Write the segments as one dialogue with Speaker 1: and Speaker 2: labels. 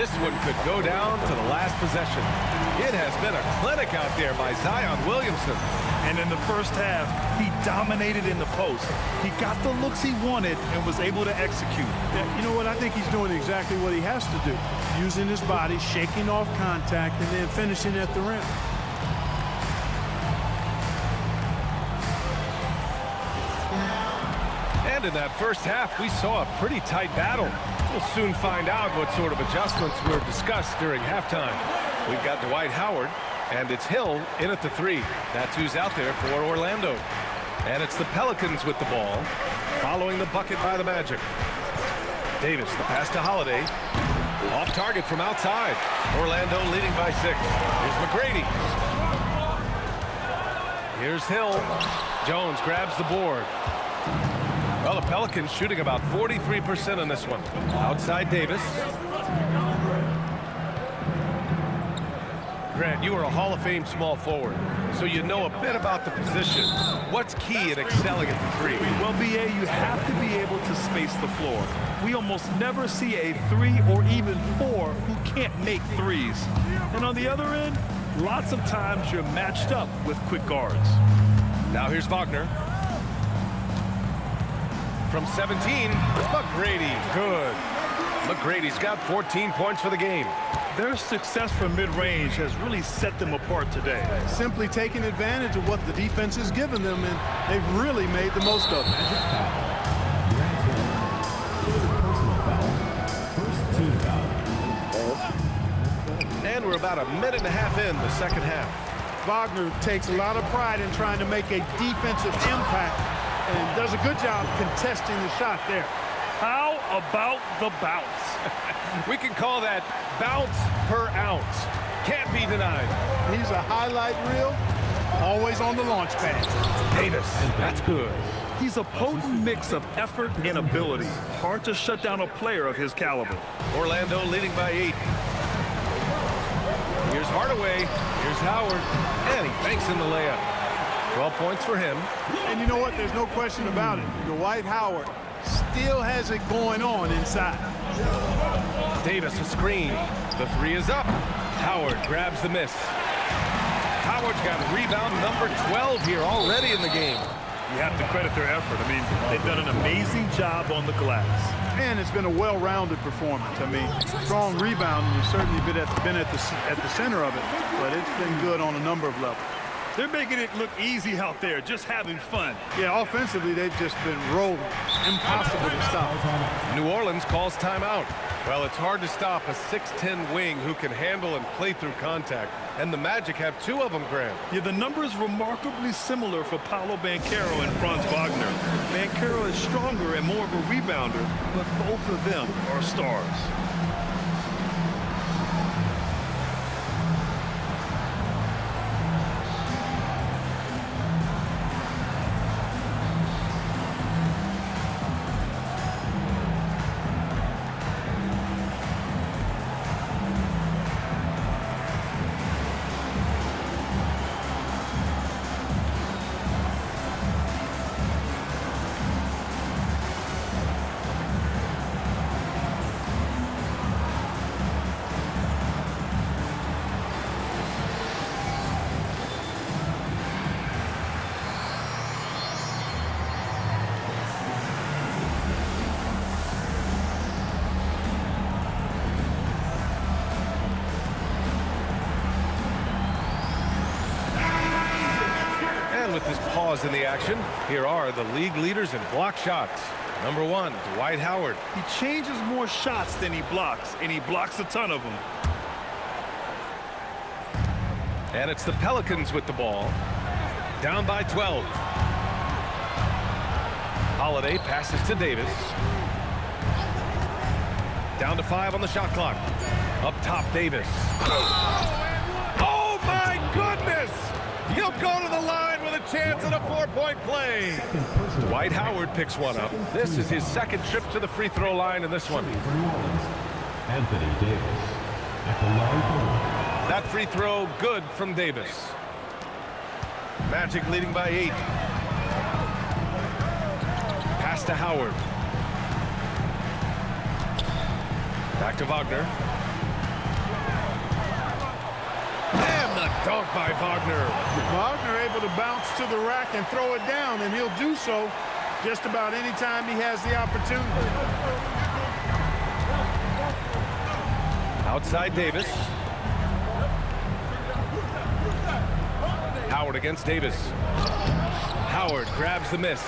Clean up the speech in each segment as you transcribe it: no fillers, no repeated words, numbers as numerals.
Speaker 1: This one could go down to the last possession. It has been a clinic out there by Zion Williamson.
Speaker 2: And in the first half, he dominated in the post. He got the looks he wanted and was able to execute.
Speaker 3: Yeah, you know what? I think he's doing exactly what he has to do. Using his body, shaking off contact, and then finishing at the rim.
Speaker 1: And in that first half, we saw a pretty tight battle. We'll soon find out what sort of adjustments were discussed during halftime. We've got Dwight Howard, and it's Hill in at the three. That's who's out there for Orlando. And it's the Pelicans with the ball, following the bucket by the Magic. Davis, the pass to Holiday. Off target from outside. Orlando leading by 6. Here's McGrady. Here's Hill. Jones grabs the board. Well, the Pelicans shooting about 43% on this one. Outside Davis. Grant, you are a Hall of Fame small forward, so you know a bit about the position. What's key in excelling at the three?
Speaker 2: Well, B.A., you have to be able to space the floor. We almost never see a 3 or even 4 who can't make threes. And on the other end, lots of times you're matched up with quick guards.
Speaker 1: Now here's Wagner. From 17, McGrady, good. McGrady's got 14 points for the game.
Speaker 2: Their success from mid-range has really set them apart today.
Speaker 3: Simply taking advantage of what the defense has given them, and they've really made the most of it.
Speaker 1: And we're about a minute and a half in the second half.
Speaker 3: Wagner takes a lot of pride in trying to make a defensive impact and does a good job contesting the shot there.
Speaker 2: How about the bounce?
Speaker 1: We can call that bounce per ounce. Can't be denied.
Speaker 3: He's a highlight reel, always on the launch pad.
Speaker 1: Davis, that's good.
Speaker 2: He's a potent mix of effort and ability. Hard to shut down a player of his caliber.
Speaker 1: Orlando leading by 8. Here's Hardaway. Here's Howard. And he banks in the layup. 12 points for him.
Speaker 3: And you know what? There's no question about it. Dwight Howard still has it going on inside.
Speaker 1: Davis a screen. The 3 is up. Howard grabs the miss. Howard's got rebound number 12 here already in the game.
Speaker 2: You have to credit their effort. I mean, they've done an amazing job on the glass.
Speaker 3: And it's been a well-rounded performance. I mean, strong rebounding has certainly been at the center of it, but it's been good on a number of levels.
Speaker 2: They're making it look easy out there, just having fun.
Speaker 3: Yeah, offensively, they've just been rolling. Impossible to stop.
Speaker 1: New Orleans calls timeout. Well, it's hard to stop a 6'10" wing who can handle and play through contact. And the Magic have 2 of them, Grant.
Speaker 2: Yeah, the number is remarkably similar for Paolo Banchero and Franz Wagner. Banchero is stronger and more of a rebounder, but both of them are stars.
Speaker 1: With this pause in the action, here are the league leaders in block shots. Number 1, Dwight Howard.
Speaker 2: He changes more shots than he blocks, and he blocks a ton of them.
Speaker 1: And it's the Pelicans with the ball. Down by 12. Holiday passes to Davis. Down to 5 on the shot clock. Up top, Davis. Oh, my goodness! He'll go to the line with a chance at a 4-point play. Dwight Howard picks one up. This is his second trip to the free throw line in this one.
Speaker 4: Anthony Davis at the line for one.
Speaker 1: That free throw good from Davis. Magic leading by 8. Pass to Howard. Back to Wagner. dunk by Wagner.
Speaker 3: Wagner able to bounce to the rack and throw it down, and he'll do so just about any time he has the opportunity.
Speaker 1: Outside Davis. Howard against Davis. Howard grabs the miss.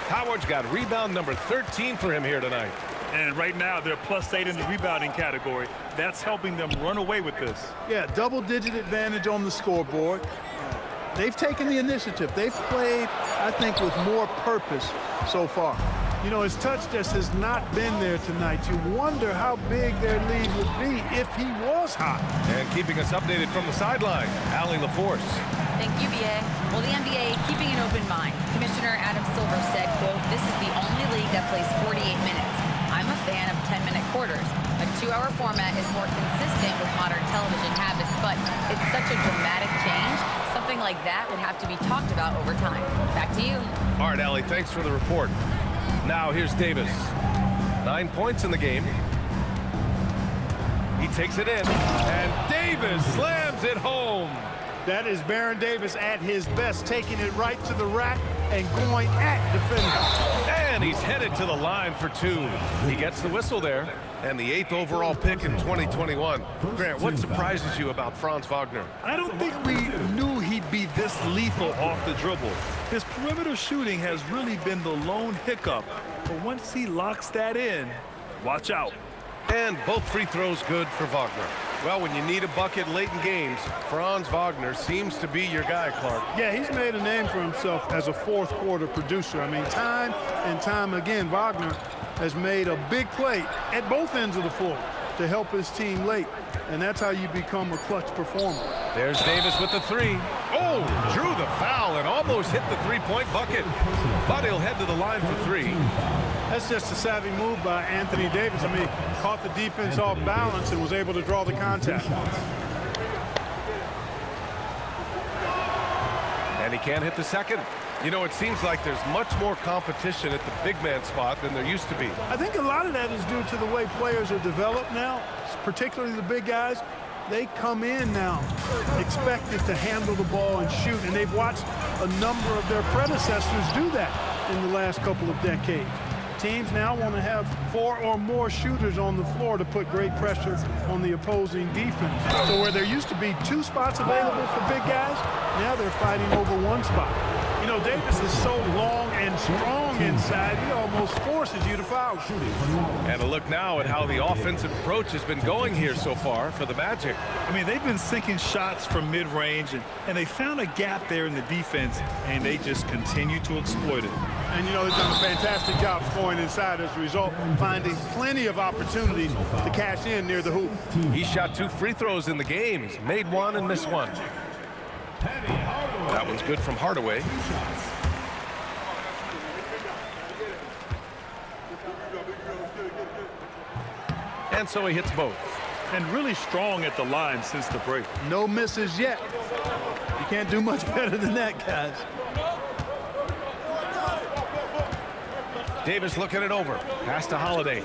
Speaker 1: Howard's got rebound number 13 for him here tonight.
Speaker 2: And right now, they're +8 in the rebounding category. That's helping them run away with this.
Speaker 3: Yeah, double-digit advantage on the scoreboard. They've taken the initiative. They've played, I think, with more purpose so far. You know, his touch just has not been there tonight. You wonder how big their lead would be if he was hot.
Speaker 1: And keeping us updated from the sideline, Allie LaForce.
Speaker 5: Thank you, BA. Well, the NBA keeping an open mind. Commissioner Adam Silver said, quote, "This is the only league that plays 48 minutes. I'm a fan of 10-minute quarters. A 2-hour format is more consistent with modern television habits, but it's such a dramatic change. Something like that would have to be talked about over time." Back to you.
Speaker 1: All right, Allie, thanks for the report. Now here's Davis. 9 points in the game. He takes it in, and Davis slams it home.
Speaker 3: That is Baron Davis at his best, taking it right to the rack and going at defenders.
Speaker 1: And he's headed to the line for 2. He gets the whistle there, and the 8th overall pick in 2021. Grant, what surprises you about Franz Wagner?
Speaker 2: I don't think we knew he'd be this lethal off the dribble. His perimeter shooting has really been the lone hiccup. But once he locks that in, watch out.
Speaker 1: And both free throws good for Wagner. Well, when you need a bucket late in games, Franz Wagner seems to be your guy, Clark.
Speaker 3: Yeah, he's made a name for himself as a fourth-quarter producer. I mean, time and time again, Wagner has made a big play at both ends of the floor to help his team late, and that's how you become a clutch performer.
Speaker 1: There's Davis with the 3. Oh, drew the foul and almost hit the three-point bucket. But he'll head to the line for 3.
Speaker 3: That's just a savvy move by Anthony Davis. I mean, caught the defense off balance and was able to draw the contact.
Speaker 1: And he can't hit the second. You know, it seems like there's much more competition at the big man spot than there used to be.
Speaker 3: I think a lot of that is due to the way players are developed now, particularly the big guys. They come in now expected to handle the ball and shoot, and they've watched a number of their predecessors do that in the last couple of decades. Teams now want to have 4 or more shooters on the floor to put great pressure on the opposing defense. So where there used to be 2 spots available for big guys, now they're fighting over 1 spot. You know, Davis is so long and strong inside, he almost forces you to foul.
Speaker 1: And a look now at how the offensive approach has been going here so far for the Magic.
Speaker 2: I mean, they've been sinking shots from mid-range, and they found a gap there in the defense, and they just continue to exploit it.
Speaker 3: And, you know, they've done a fantastic job scoring inside as a result, finding plenty of opportunities to cash in near the hoop.
Speaker 1: He shot 2 free throws in the game. He's made 1 and missed 1. That one's good from Hardaway. And so he hits both.
Speaker 2: And really strong at the line since the break.
Speaker 3: No misses yet. You can't do much better than that, guys.
Speaker 1: Davis looking it over. Pass to Holiday.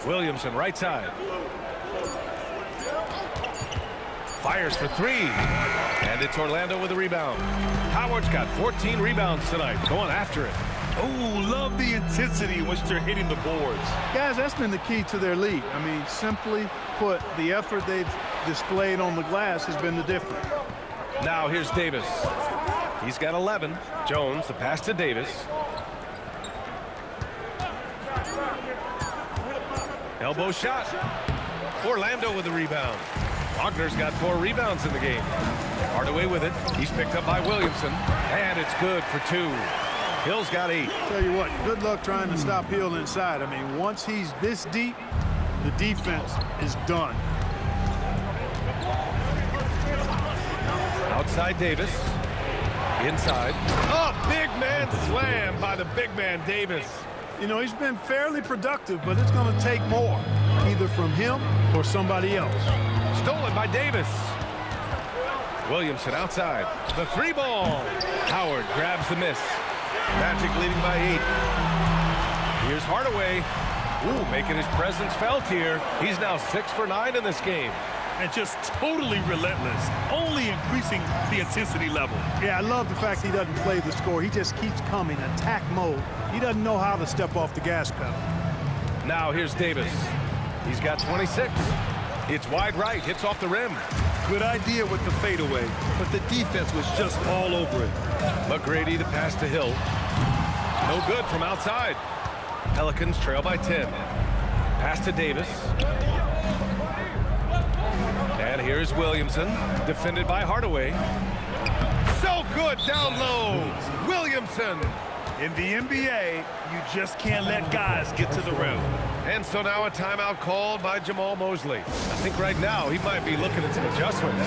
Speaker 1: Williamson right side. Fires for 3. And it's Orlando with a rebound. Howard's got 14 rebounds tonight. Going after it.
Speaker 2: Oh, love the intensity in which they're hitting the boards.
Speaker 3: Guys, that's been the key to their lead. I mean, simply put, the effort they've displayed on the glass has been the difference.
Speaker 1: Now here's Davis. He's got 11. Jones, the pass to Davis. Elbow shot. Orlando with the rebound. Wagner's got 4 rebounds in the game. Hardaway with it. He's picked up by Williamson. And it's good for 2. Hill's got 8.
Speaker 3: Tell you what, good luck trying to stop Hill inside. I mean, once he's this deep, the defense is done.
Speaker 1: Outside Davis. Inside. Oh, big man slam by the big man Davis.
Speaker 3: You know, he's been fairly productive, but it's going to take more, either from him or somebody else.
Speaker 1: Stolen by Davis. Williamson outside. The 3 ball. Howard grabs the miss. Magic leading by 8. Here's Hardaway. Ooh, making his presence felt here. He's now 6 for 9 in this game.
Speaker 2: and just totally relentless, only increasing the intensity level.
Speaker 3: Yeah, I love the fact he doesn't play the score. He just keeps coming, attack mode. He doesn't know how to step off the gas pedal.
Speaker 1: Now here's Davis. He's got 26. It's wide right, hits off the rim.
Speaker 2: Good idea with the fadeaway, but the defense was just all over it.
Speaker 1: McGrady the pass to Hill. No good from outside. Pelicans trail by 10. Pass to Davis. And here's Williamson, defended by Hardaway. So good down low. Williamson.
Speaker 2: In the NBA, you just can't let guys get to the rim.
Speaker 1: And so now a timeout called by Jamal Mosley. I think right now he might be looking at some adjustments.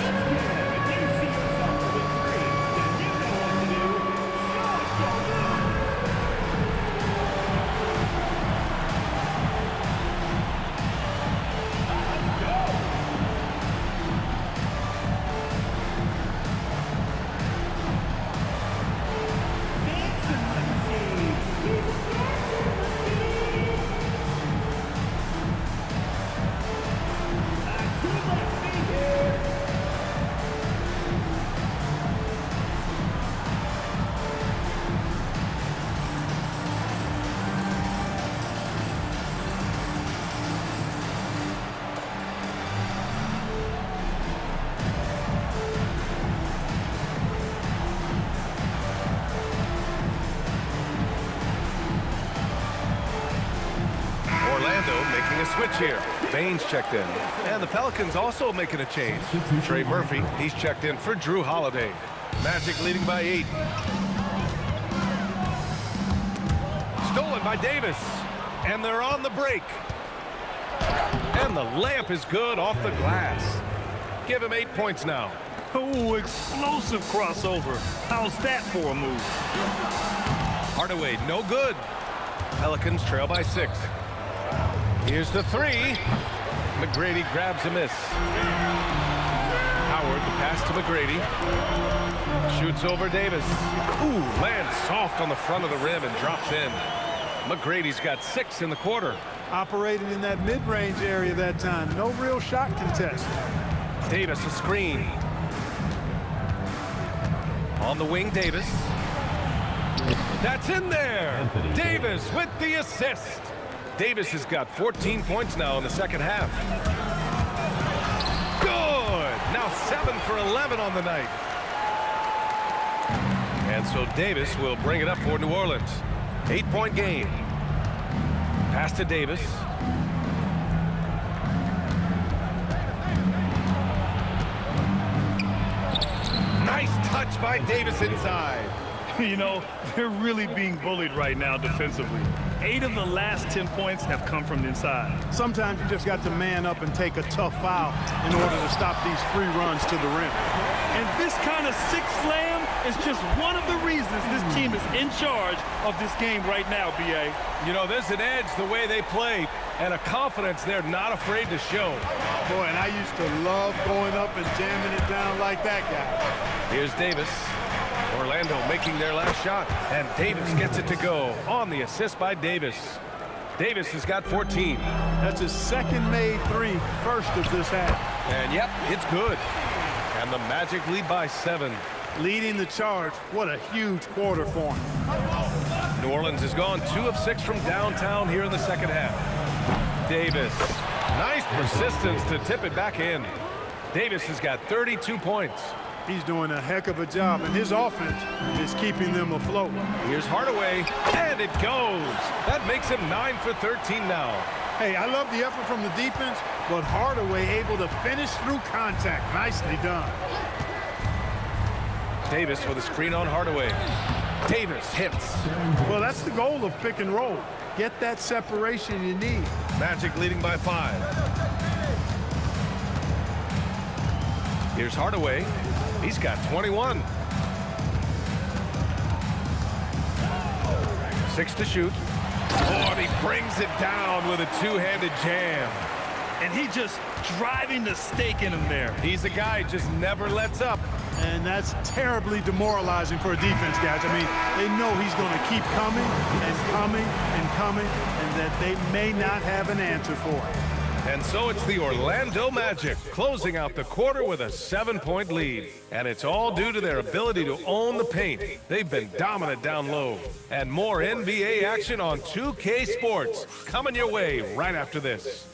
Speaker 1: Making a switch here. Baines checked in. And the Pelicans also making a change. Trey Murphy, he's checked in for Drew Holiday. Magic leading by 8. Stolen by Davis. And they're on the break. And the layup is good off the glass. Give him 8 points now.
Speaker 2: Oh, explosive crossover. How's that for a move?
Speaker 1: Hardaway, no good. Pelicans trail by 6. Here's the 3. McGrady grabs a miss. Howard, the pass to McGrady. Shoots over Davis. Ooh, lands soft on the front of the rim and drops in. McGrady's got 6 in the quarter.
Speaker 3: Operated in that mid-range area that time. No real shot contest.
Speaker 1: Davis a screen. On the wing, Davis. That's in there. Davis with the assist. Davis has got 14 points now in the second half. Good. Now 7 for 11 on the night. And so Davis will bring it up for New Orleans. 8-point game. Pass to Davis. Nice touch by Davis inside.
Speaker 2: You know, they're really being bullied right now defensively. 8 of the last 10 points have come from inside.
Speaker 3: Sometimes you just got to man up and take a tough foul in order to stop these free runs to the rim.
Speaker 2: And this kind of sick slam is just one of the reasons this team is in charge of this game right now, B.A.
Speaker 1: You know, there's an edge the way they play and a confidence they're not afraid to show.
Speaker 3: Boy, and I used to love going up and jamming it down like that guy.
Speaker 1: Here's Davis. Orlando making their last shot, and Davis gets it to go on the assist by Davis. Davis has got 14.
Speaker 3: That's his second made 3, first of this half.
Speaker 1: And yep, it's good. And the Magic lead by 7.
Speaker 3: Leading the charge. What a huge quarter for him.
Speaker 1: New Orleans has gone 2 of 6 from downtown here in the second half. Davis. Nice persistence to tip it back in. Davis has got 32 points.
Speaker 3: He's doing a heck of a job, and his offense is keeping them afloat.
Speaker 1: Here's Hardaway, and it goes. That makes him 9 for 13 now.
Speaker 3: Hey, I love the effort from the defense, but Hardaway able to finish through contact. Nicely done.
Speaker 1: Davis with a screen on Hardaway. Davis hits.
Speaker 3: Well, that's the goal of pick and roll. Get that separation you need.
Speaker 1: Magic leading by 5. Here's Hardaway. He's got 21. 6 to shoot. Oh, and he brings it down with a 2-handed jam.
Speaker 2: And he just driving the stake in him there.
Speaker 1: He's a guy who just never lets up.
Speaker 3: And that's terribly demoralizing for a defense, guys. I mean, they know he's going to keep coming and coming and coming, and that they may not have an answer for it.
Speaker 1: And so it's the Orlando Magic closing out the quarter with a 7-point lead. And it's all due to their ability to own the paint. They've been dominant down low. And more NBA action on 2K Sports coming your way right after this.